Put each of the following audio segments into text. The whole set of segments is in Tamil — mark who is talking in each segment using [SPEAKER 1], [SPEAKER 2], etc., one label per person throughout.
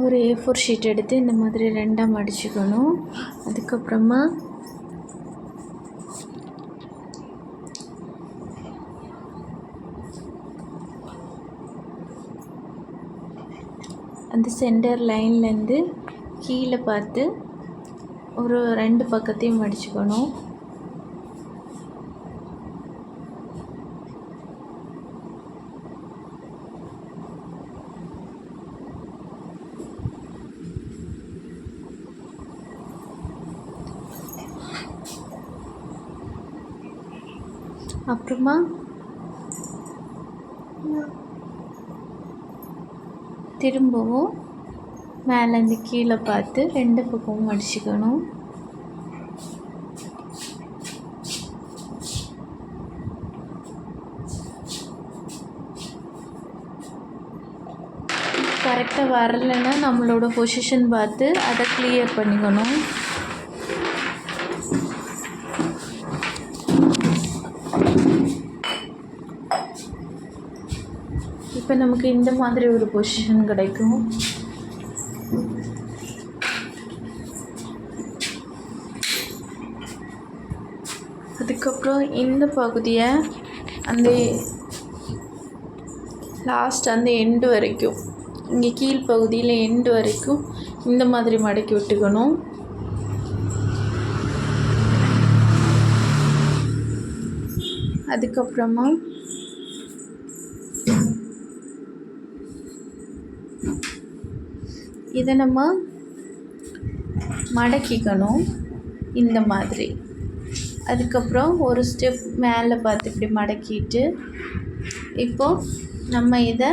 [SPEAKER 1] ஒரு A4 ஷீட் எடுத்து இந்த மாதிரி ரெண்டாக மடிச்சுக்கணும். அதுக்கப்புறமா அந்த சென்டர் லைன்லேருந்து கீழே பார்த்து ஒரு 2 பக்கத்தையும் மடிச்சுக்கணும். அப்புறமா திரும்பவும் மேலேருந்து கீழே பார்த்து 2 பக்கமும் மடிச்சுக்கணும். கரெக்டாக வரலைன்னா நம்மளோட பொசிஷன் பார்த்து அதை கிளியர் பண்ணிக்கணும். இப்போ நமக்கு இந்த மாதிரி ஒரு பொசிஷன் கிடைக்கும். அதுக்கப்புறம் இந்த பகுதியை அந்த லாஸ்ட் அந்த எண்டு வரைக்கும், இங்கே கீழ்ப்பகுதியில் எண்டு வரைக்கும் இந்த மாதிரி மடக்கி விட்டுக்கணும். அதுக்கப்புறமா இதை நம்ம மடக்கிக்கணும் இந்த மாதிரி. அதுக்கப்புறம் ஒரு ஸ்டெப் மேலே பார்த்து இப்படி மடக்கிட்டு இப்போது நம்ம இதை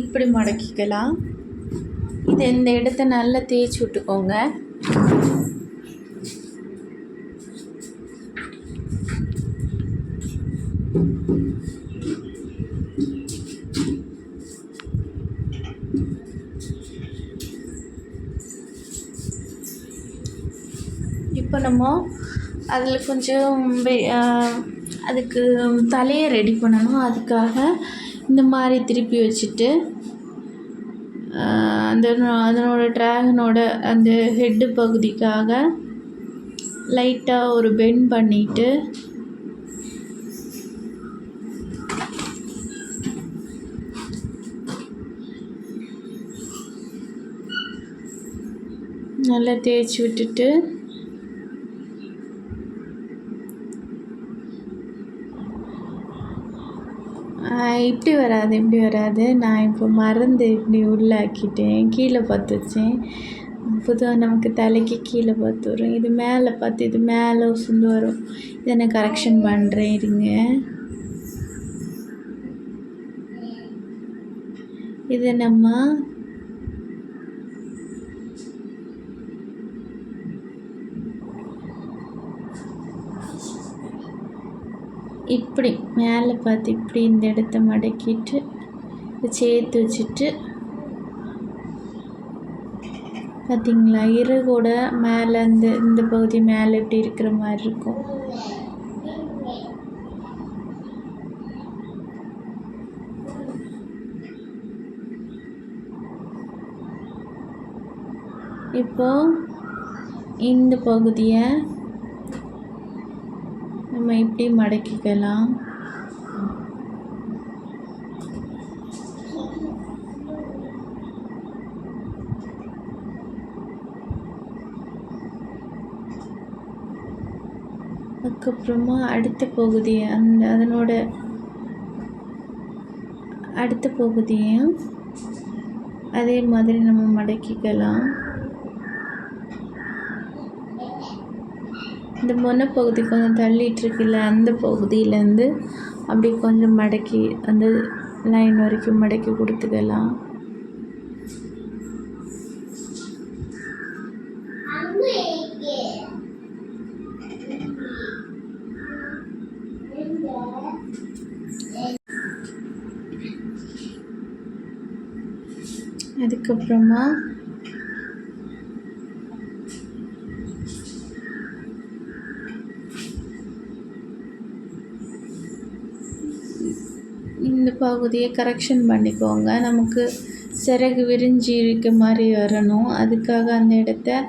[SPEAKER 1] இப்படி மடக்கிக்கலாம். இந்த இடத்த நல்லா தேய்ச்சி விட்டுக்கோங்க. இப்போ நம்ம அதில் கொஞ்சம் அதுக்கு தலையை ரெடி பண்ணணும். அதுக்காக இந்த மாதிரி திருப்பி வச்சுட்டு அதனோட ட்ராகனோட அந்த ஹெட்டு பகுதிக்காக லைட்டாக ஒரு பெண்ட் பண்ணிவிட்டு நல்லா தேய்ச்சி விட்டுட்டு இப்படி வராது. நான் இப்போ மறந்து இப்படி உள்ளாக்கிட்டேன், கீழே பார்த்து வச்சேன். பொதுவாக நமக்கு தலைக்கு கீழே பார்த்து வரும், இது மேலே பார்த்து இது மேலே உசுந்து வரும். இதை நான் கரெக்ஷன் பண்ணுறேன், இருங்க. இதை நம்ம இப்படி மேலே பார்த்து இப்படி இந்த இடத்த மடக்கிட்டு சேர்த்து வச்சுட்டு, பார்த்திங்களா, இறகோட மேலே இந்த பகுதி மேலே இப்படி இருக்கிற மாதிரி இருக்கும். இப்போ இந்த பகுதியை நம்ம இப்படி மடக்கிக்கலாம். அதுக்கப்புறமா அடுத்த பகுதியை அதனோட அடுத்த பகுதியையும் அதே மாதிரி நம்ம மடக்கிக்கலாம். இந்த முனைப்பகுதி கொஞ்சம் தள்ளிட்டு இருக்குல்ல, அந்த பகுதியிலேருந்து அப்படி கொஞ்சம் மடக்கி அந்த லைன் வரைக்கும் மடக்கி கொடுத்துக்கலாம். அதுக்கப்புறமா இந்த பகுதியை கரெக்ஷன் பண்ணிக்கோங்க. நமக்கு சிறகு விரிஞ்சி இருக்க மாதிரி வரணும். அதுக்காக அந்த இடத்த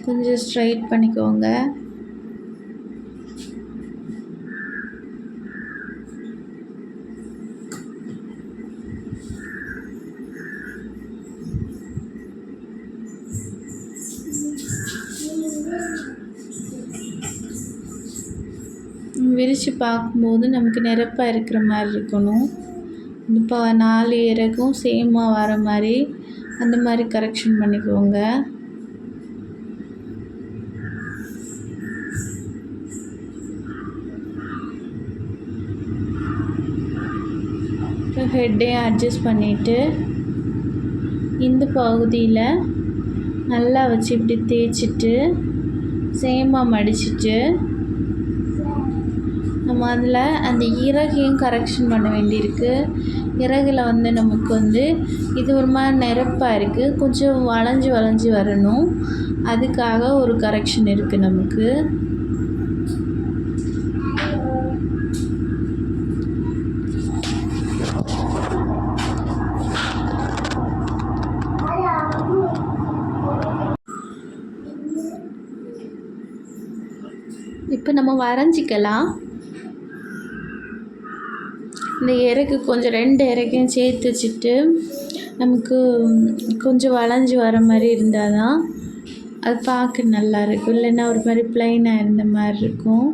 [SPEAKER 1] கொஞ்சம் ஸ்ட்ரைட் பண்ணிக்கோங்க. விரித்து பார்க்கும்போது நமக்கு நிரப்பாக இருக்கிற மாதிரி இருக்கணும். இப்போ 4 இறகும் சேமாக வர மாதிரி அந்த மாதிரி கரெக்ஷன் பண்ணிக்கோங்க. இப்போ ஹெட்டையும் அட்ஜஸ்ட் பண்ணிவிட்டு இந்த பகுதியில் நல்லா வச்சு இப்படி தேய்ச்சிட்டு சேமாக மடிச்சிட்டு நம்ம அதில் அந்த இறகையும் கரெக்ஷன் பண்ண வேண்டியிருக்கு. இறகுல நமக்கு இது ஒரு மாதிரி நிரப்பாக இருக்குது, கொஞ்சம் வளைஞ்சி வரணும். அதுக்காக ஒரு கரெக்ஷன் இருக்குது நமக்கு. இப்போ நம்ம வரைஞ்சிக்கலாம். இந்த இறகு கொஞ்சம் 2 இறகையும் சேர்த்து வச்சுட்டு நமக்கு கொஞ்சம் வளைஞ்சி வர மாதிரி இருந்தால் தான் அது பார்க்க நல்லாயிருக்கும். இல்லைன்னா ஒரு மாதிரி ப்ளைனாக இருந்த மாதிரி இருக்கும்.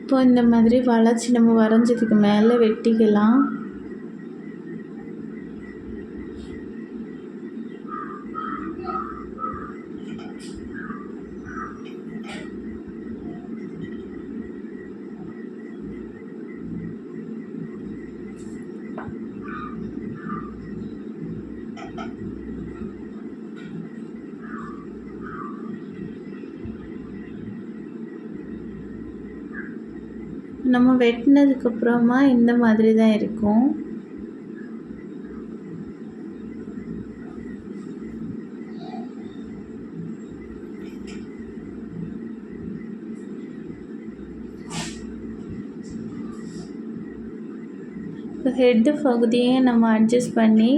[SPEAKER 1] இப்போ இந்த மாதிரி வளைச்சி நம்ம வரைஞ்சதுக்கு மேலே வெட்டிக்கலாம். நம்ம வெட்டினதுக்கப்புறமா இந்த மாதிரி தான் இருக்கும். இப்போ ஹெட்டு பகுதியை நம்ம அட்ஜஸ்ட் பண்ணி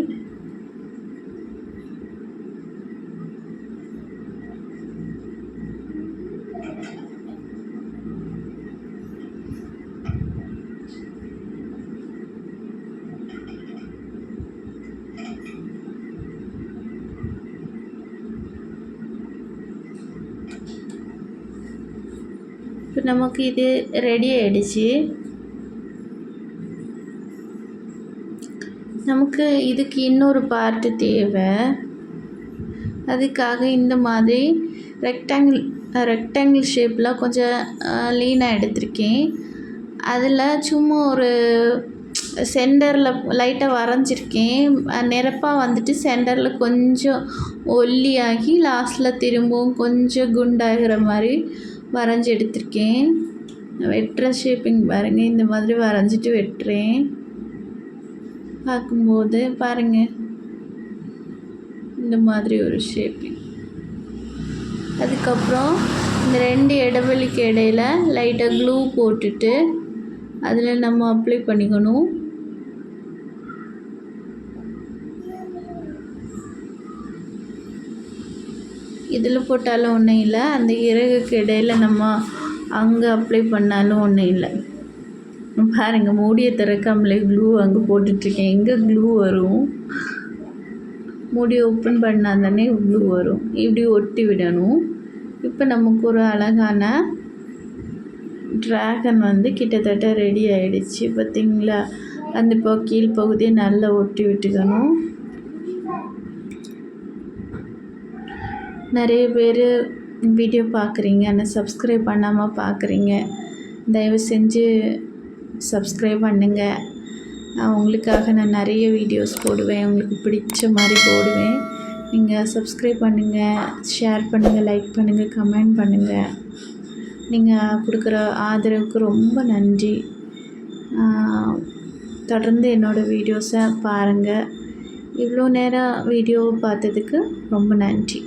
[SPEAKER 1] இப்போ நமக்கு இது ரெடி ஆகிடுச்சு. நமக்கு இதுக்கு இன்னொரு பார்ட்டு தேவை. அதுக்காக இந்த மாதிரி ரெக்டாங்கிள் ஷேப்பில் கொஞ்சம் லீனாக எடுத்திருக்கேன். அதில் சும்மா ஒரு சென்டரில் லைட்டாக வரைஞ்சிருக்கேன். நிரப்பாக சென்டரில் கொஞ்சம் ஒல்லியாகி லாஸ்ட்டில் திரும்பவும் கொஞ்சம் குண்டாகிற மாதிரி வரைஞ்சி எடுத்திருக்கேன். வெட்டுற ஷேப்பிங் பாருங்கள், இந்த மாதிரி வரைஞ்சிட்டு வெட்டுறேன். பார்க்கும்போது பாருங்கள், இந்த மாதிரி ஒரு ஷேப்பிங். அதுக்கப்புறம் இந்த 2 இடைவெளிக்கு இடையில லைட்டாக க்ளூ போட்டுட்டு அதில் நம்ம அப்ளை பண்ணிக்கணும். இதில் போட்டாலும் ஒன்றும் இல்லை, அந்த இறகுக்கு இடையில் நம்ம அங்கே அப்ளை பண்ணாலும் ஒன்றும் இல்லை. பாருங்கள், மூடியை திறக்காமலே க்ளூ அங்கே போட்டுட்ருக்கேன். எங்கே க்ளூ வரும்? மூடியை ஓப்பன் பண்ணால் தானே க்ளூ வரும். இப்படி ஒட்டி விடணும். இப்போ நமக்கு ஒரு அழகான ட்ராகன் கிட்டத்தட்ட ரெடி ஆகிடுச்சு. பார்த்திங்களா? அந்த கீழ்ப்பகுதியை நல்லா ஒட்டி விட்டுக்கணும். நிறைய பேர் வீடியோ பார்க்குறீங்க, ஆனால் சப்ஸ்கிரைப் பண்ணாமல் பார்க்குறீங்க. தயவு செஞ்சு சப்ஸ்கிரைப் பண்ணுங்கள். உங்களுக்காக நான் நிறைய வீடியோஸ் போடுவேன், உங்களுக்கு பிடிச்ச மாதிரி போடுவேன். நீங்கள் சப்ஸ்கிரைப் பண்ணுங்கள், ஷேர் பண்ணுங்கள், லைக் பண்ணுங்கள், கமெண்ட் பண்ணுங்கள். நீங்கள் கொடுக்குற ஆதரவுக்கு ரொம்ப நன்றி. தொடர்ந்து என்னோடய வீடியோஸை பாருங்கள். இவ்வளோ நேரம் வீடியோ பார்த்ததுக்கு ரொம்ப நன்றி.